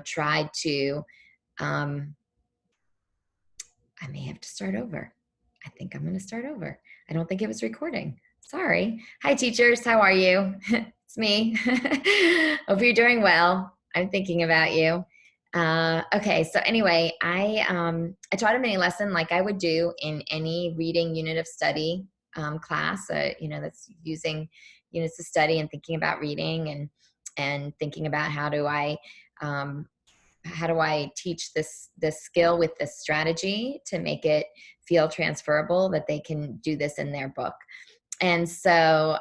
tried to, I may have to start over. I think I'm going to start over. I don't think it was recording. Sorry. Hi, teachers. How are you? It's me. Hope you're doing well. I'm thinking about you. Okay, so anyway, I taught a mini lesson like I would do in any reading unit of study class. That's using units of study and thinking about reading and thinking about um, how do I teach this skill with this strategy to make it feel transferable that they can do this in their book. And so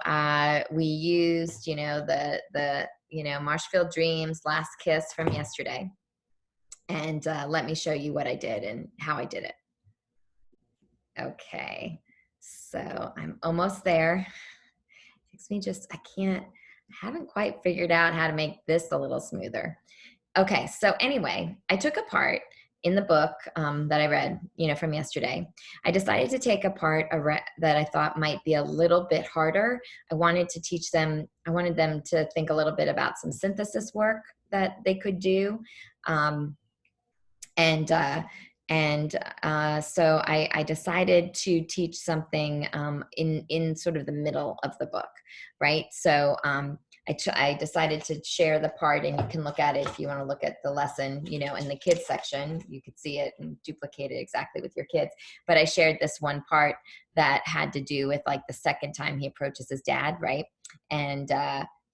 we used, Marshfield Dreams, Last Kiss from yesterday. And let me show you what I did and how I did it. Okay, so I'm almost there. It takes me I haven't quite figured out how to make this a little smoother. Okay, so anyway, I took a part in the book that I read, from yesterday. I decided to take a part that I thought might be a little bit harder. I wanted them to think a little bit about some synthesis work that they could do. So I decided to teach something in sort of the middle of the book, right? So I decided to share the part, and you can look at it if you want to look at the lesson, in the kids section. You could see it and duplicate it exactly with your kids. But I shared this one part that had to do with like the second time he approaches his dad, right? And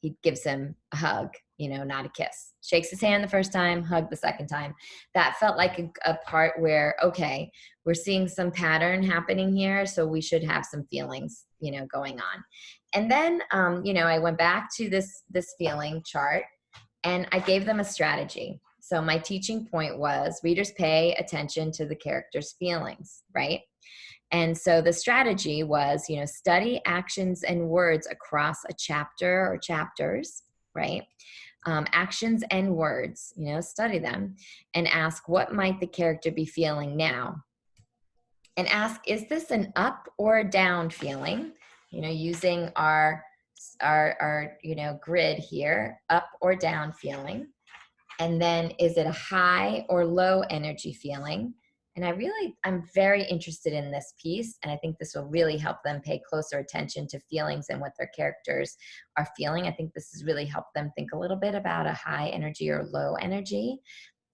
he gives him a hug, not a kiss. Shakes his hand the first time, hug the second time. That felt like a part where, okay, we're seeing some pattern happening here, so we should have some feelings, going on. And then, I went back to this feeling chart, and I gave them a strategy. So my teaching point was readers pay attention to the character's feelings, right? And so the strategy was, study actions and words across a chapter or chapters, right? Actions and words, study them and ask, what might the character be feeling now? And ask, is this an up or a down feeling? Using our grid here, up or down feeling. And then is it a high or low energy feeling? And I'm very interested in this piece, and I think this will really help them pay closer attention to feelings and what their characters are feeling. I think this has really helped them think a little bit about a high energy or low energy.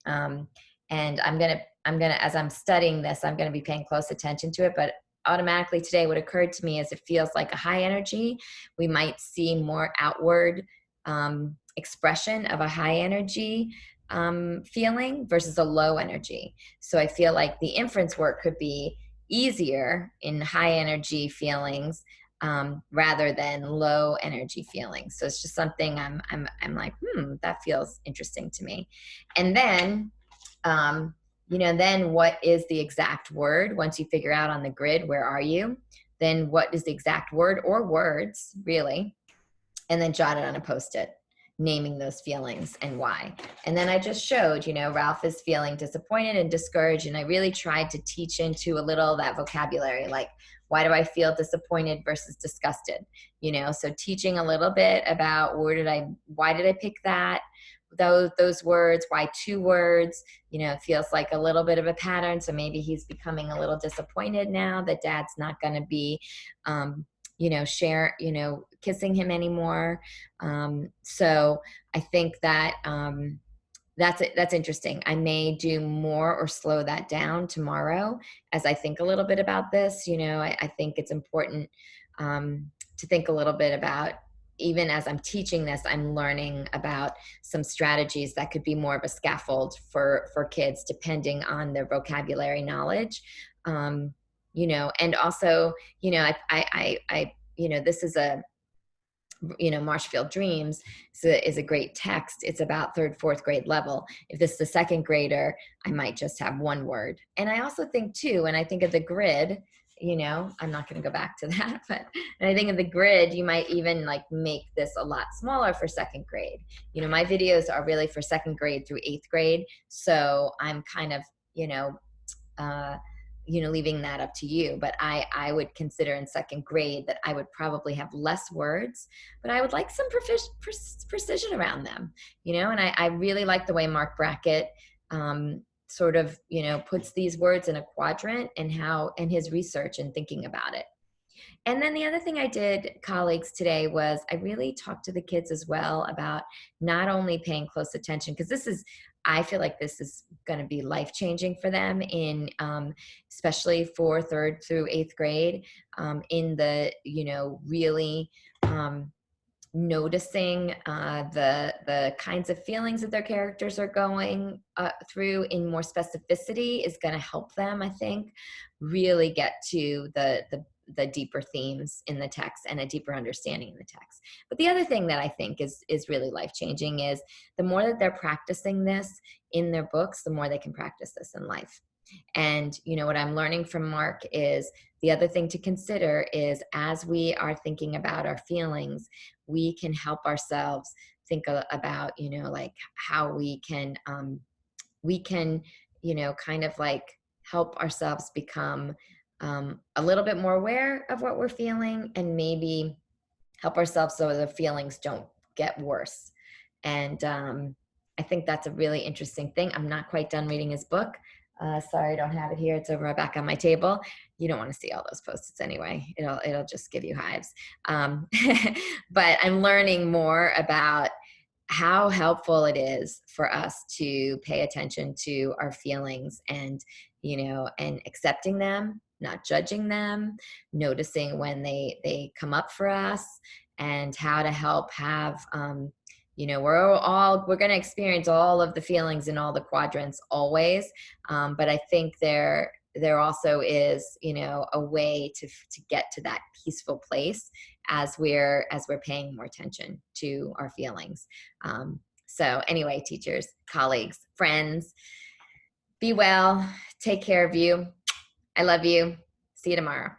And I'm gonna, as I'm studying this, I'm gonna be paying close attention to it, but automatically today what occurred to me is it feels like a high energy. We might see more outward expression of a high energy feeling versus a low energy. So I feel like the inference work could be easier in high energy feelings rather than low energy feelings. So it's just something I'm like, that feels interesting to me. And then, then what is the exact word? Once you figure out on the grid, where are you? Then what is the exact word or words, really? And then jot it on a Post-it, naming those feelings and why. And then I just showed, Ralph is feeling disappointed and discouraged. And I really tried to teach into a little of that vocabulary, like, why do I feel disappointed versus disgusted? So teaching a little bit about why did I pick those words, why 2 words, it feels like a little bit of a pattern. So maybe he's becoming a little disappointed now that dad's not going to be, kissing him anymore. So I think that that's interesting. I may do more or slow that down tomorrow as I think a little bit about this. I think it's important to think a little bit about, even as I'm teaching this, I'm learning about some strategies that could be more of a scaffold for kids, depending on their vocabulary knowledge. And also, this is Marshfield Dreams is a great text. It's about 3rd, 4th grade level. If this is a 2nd grader, I might just have 1 word. And I also think too, when I think of the grid, I'm not going to go back to that, but when I think of the grid, you might even like make this a lot smaller for 2nd grade. My videos are really for 2nd grade through 8th grade. So I'm kind of, leaving that up to you. But I would consider in second grade that I would probably have less words, but I would like some precision around them, and I really like the way Mark Brackett sort of, puts these words in a quadrant, and his research and thinking about it. And then the other thing I did, colleagues, today was I really talked to the kids as well about not only paying close attention, because I feel like this is going to be life changing for them especially for third through eighth grade, in the, really noticing the kinds of feelings that their characters are going through in more specificity is going to help them, I think, really get to the deeper themes in the text and a deeper understanding in the text. But the other thing that I think is really life changing is the more that they're practicing this in their books, the more they can practice this in life. And what I'm learning from Mark is the other thing to consider is, as we are thinking about our feelings, we can help ourselves think about, like how we can, kind of like help ourselves become a little bit more aware of what we're feeling, and maybe help ourselves so the feelings don't get worse. And I think that's a really interesting thing. I'm not quite done reading his book. Sorry, I don't have it here. It's over back on my table. You don't want to see all those Post-its anyway. It'll just give you hives. But I'm learning more about how helpful it is for us to pay attention to our feelings, and and accepting them, not judging them, noticing when they come up for us, and how to help have we're going to experience all of the feelings in all the quadrants always, but I think there also is a way to get to that peaceful place as we're paying more attention to our feelings. So anyway, teachers, colleagues, friends, be well, take care of you. I love you. See you tomorrow.